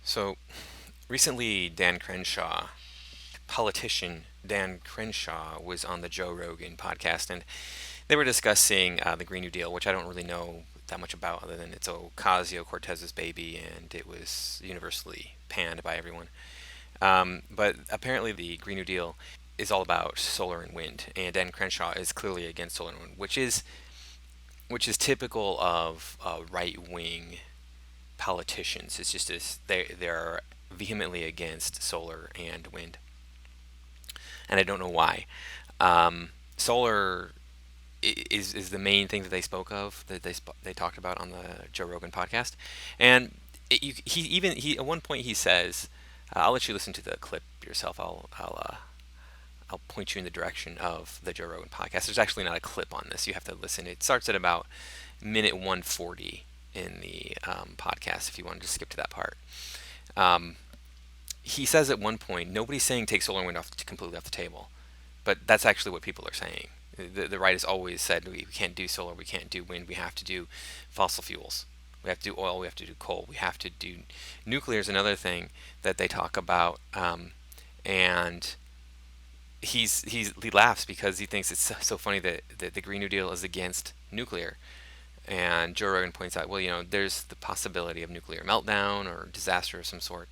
So recently, politician Dan Crenshaw, was on the Joe Rogan podcast, and they were discussing the Green New Deal, which I don't really know that much about, other than it's Ocasio Cortez's baby, and it was universally panned by everyone. But apparently, the Green New Deal is all about solar and wind, and Dan Crenshaw is clearly against solar and wind, which is typical of right wing politicians. It's just this, they're vehemently against solar and wind, and I don't know why. Solar is the main thing that they spoke of, that they talked about on the Joe Rogan podcast, and he at one point he says, I'll let you listen to the clip yourself. I'll point you in the direction of the Joe Rogan podcast. There's actually not a clip on this. You have to listen. It starts at about minute 140 in the podcast. If you wanted to skip to that part, um, he says at one point, nobody's saying take solar and wind completely off the table, but that's actually what people are saying. The right has always said we can't do solar, we can't do wind, we have to do fossil fuels. We have to do oil, we have to do coal, we have to do nuclear is another thing that they talk about, and he laughs because he thinks it's so funny that the Green New Deal is against nuclear. And Joe Rogan points out, well, there's the possibility of nuclear meltdown or disaster of some sort,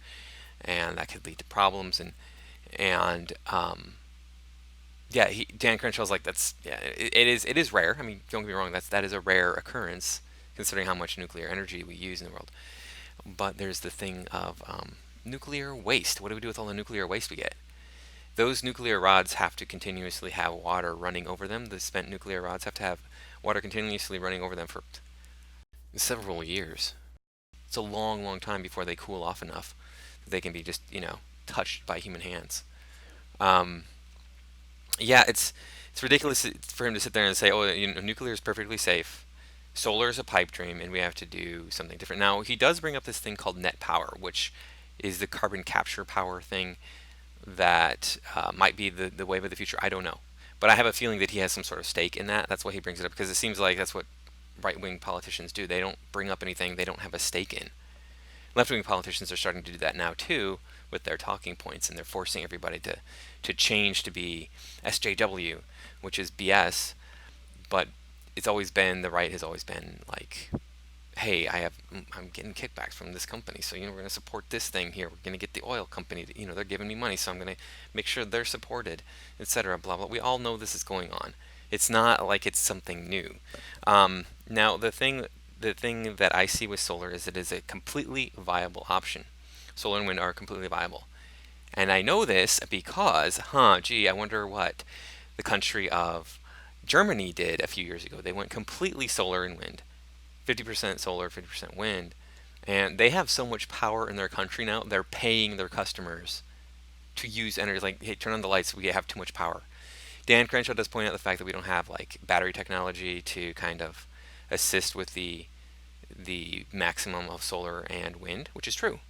and that could lead to problems. And yeah, Dan Crenshaw's like, that's, yeah, it is rare. I mean, don't get me wrong, that is a rare occurrence considering how much nuclear energy we use in the world. But there's the thing of nuclear waste. What do we do with all the nuclear waste we get? Those nuclear rods have to continuously have water running over them. The spent nuclear rods have to have water continuously running over them for several years. It's a long, long time before they cool off enough that they can be just, touched by human hands. Um, yeah, it's ridiculous for him to sit there and say, "Oh, nuclear is perfectly safe. Solar is a pipe dream, and we have to do something different." Now, he does bring up this thing called net power, which is the carbon capture power thing that might be the wave of the future. I don't know, but I have a feeling that he has some sort of stake in that. That's why he brings it up, because it seems like that's what right-wing politicians do. They don't bring up anything they don't have a stake in. Left-wing politicians are starting to do that now too with their talking points, and they're forcing everybody to change to be SJW, which is BS. But the right has always been like, hey, I'm getting kickbacks from this company, so we're going to support this thing here. We're going to get the oil company. They're giving me money, so I'm going to make sure they're supported, etc. Blah blah. We all know this is going on. It's not like it's something new. Now the thing that I see with solar is it is a completely viable option. Solar and wind are completely viable, and I know this because, I wonder what the country of Germany did a few years ago. They went completely solar and wind. 50% solar, 50% wind, and they have so much power in their country now. They're paying their customers to use energy. Like, hey, turn on the lights. We have too much power. Dan Crenshaw does point out the fact that we don't have like battery technology to kind of assist with the maximum of solar and wind, which is true.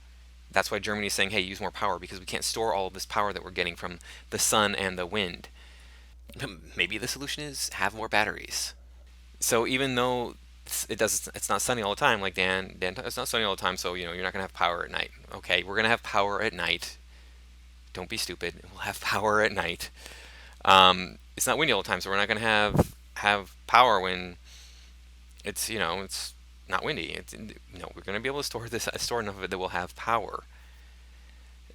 That's why Germany is saying, hey, use more power, because we can't store all of this power that we're getting from the sun and the wind. Maybe the solution is have more batteries. So even though it's not sunny all the time, like Dan, it's not sunny all the time, so you're not gonna have power at night. Okay, we're gonna have power at night. Don't be stupid. We'll have power at night. It's not windy all the time, so we're not gonna have power when it's not windy. We're gonna be able to store enough of it that we'll have power.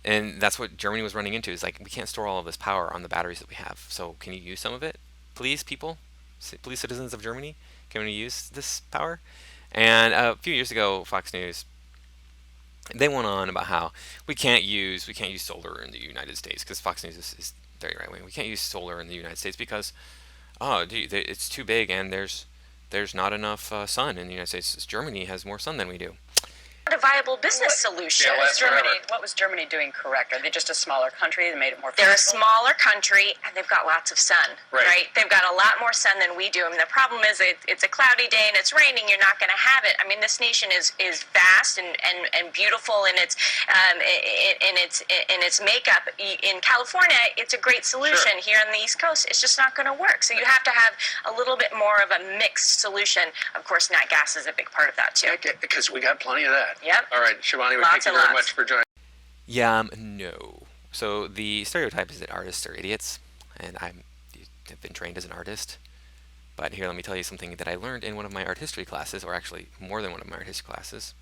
And that's what Germany was running into. Is like, we can't store all of this power on the batteries that we have. So can you use some of it, please, people? Please, citizens of Germany, can we use this power? And a few years ago, Fox News, they went on about how we can't use solar in the United States, because Fox News is very right wing. We can't use solar in the United States because, it's too big, and there's not enough sun in the United States. Germany has more sun than we do. A viable business solution. Yeah, what was Germany doing correct? Are they just a smaller country that made it more They're a feasible? smaller country, and they've got lots of sun, Right. They've got a lot more sun than we do. I mean, the problem is it's a cloudy day and it's raining. You're not going to have it. I mean, this nation is vast and beautiful in its makeup. In California, it's a great solution. Sure. Here on the East Coast, it's just not going to work. So you have to have a little bit more of a mixed solution. Of course, nat gas is a big part of that too. Because we got plenty of that. Yep. All right, Shivani, we Lots thank you and very lots. much for joining. Yeah, no. So the stereotype is that artists are idiots, and have been trained as an artist. But here, let me tell you something that I learned in one of my art history classes, or actually more than one of my art history classes.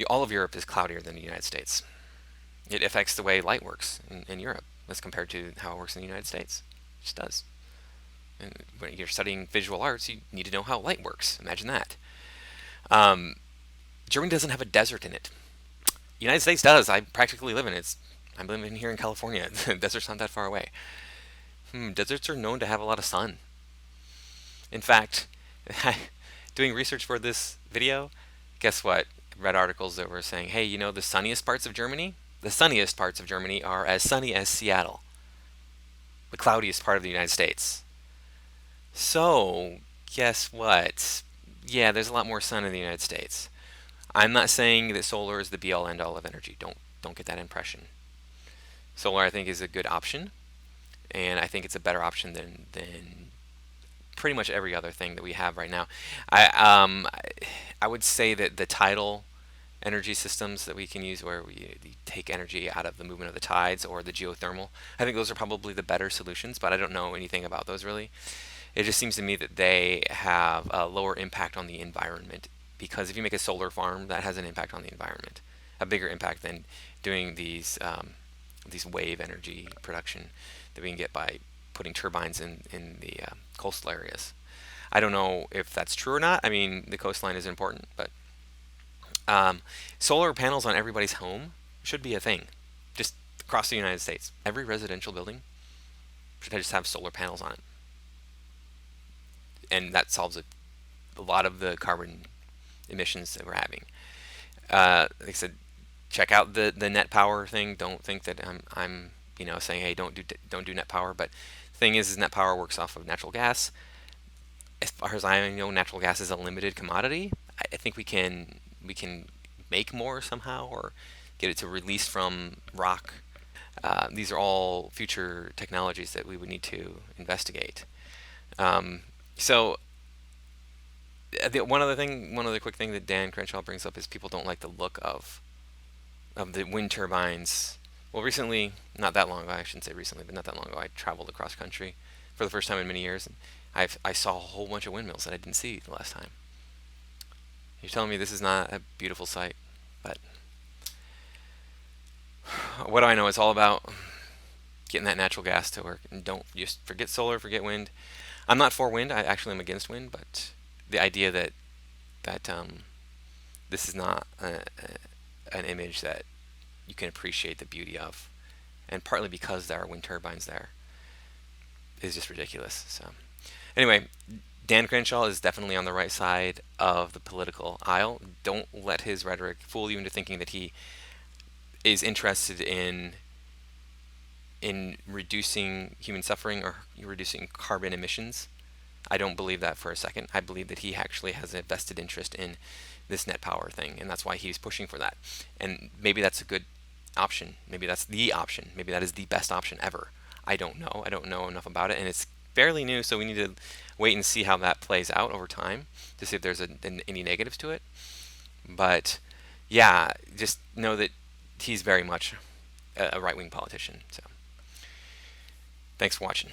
All of Europe is cloudier than the United States. It affects the way light works in Europe as compared to how it works in the United States. It just does. And when you're studying visual arts, you need to know how light works. Imagine that. Germany doesn't have a desert in it. The United States does. I practically live in it. I'm living here in California. The desert's not that far away. Deserts are known to have a lot of sun. In fact, doing research for this video, guess what? I read articles that were saying, hey, you know the sunniest parts of Germany? The sunniest parts of Germany are as sunny as Seattle, the cloudiest part of the United States. So, guess what? Yeah, there's a lot more sun in the United States. I'm not saying that solar is the be-all end-all of energy. Don't get that impression. Solar, I think, is a good option, and I think it's a better option than pretty much every other thing that we have right now. I would say that the tidal energy systems that we can use, where we take energy out of the movement of the tides, or the geothermal, I think those are probably the better solutions. But I don't know anything about those really. It just seems to me that they have a lower impact on the environment, because if you make a solar farm, that has an impact on the environment, a bigger impact than doing these wave energy production that we can get by putting turbines in the coastal areas. I don't know if that's true or not. I mean, the coastline is important, but solar panels on everybody's home should be a thing, just across the United States. Every residential building should just have solar panels on it, and that solves a lot of the carbon emissions that we're having. Like I said, check out the net power thing. Don't think that I'm saying, hey, don't do net power. But the thing is net power works off of natural gas. As far as I know, natural gas is a limited commodity. I think we can make more somehow, or get it to release from rock. These are all future technologies that we would need to investigate. So one other quick thing that Dan Crenshaw brings up is people don't like the look of the wind turbines. Well, recently, not that long ago, I shouldn't say recently, but not that long ago, I traveled across country for the first time in many years, and I saw a whole bunch of windmills that I didn't see the last time. You're telling me this is not a beautiful sight, but what do I know? It's all about getting that natural gas to work, and don't just forget solar, forget wind. I'm not for wind. I actually am against wind, but the idea that this is not an image that you can appreciate the beauty of, and partly because there are wind turbines there, is just ridiculous. So anyway, Dan Crenshaw is definitely on the right side of the political aisle. Don't let his rhetoric fool you into thinking that he is interested in reducing human suffering or reducing carbon emissions. I don't believe that for a second. I believe that he actually has a vested interest in this net power thing, and that's why he's pushing for that. And maybe that's a good option. Maybe that's the option. Maybe that is the best option ever. I don't know. I don't know enough about it, and it's fairly new, so we need to wait and see how that plays out over time to see if there's any negatives to it. But yeah, just know that he's very much a right-wing politician. So thanks for watching.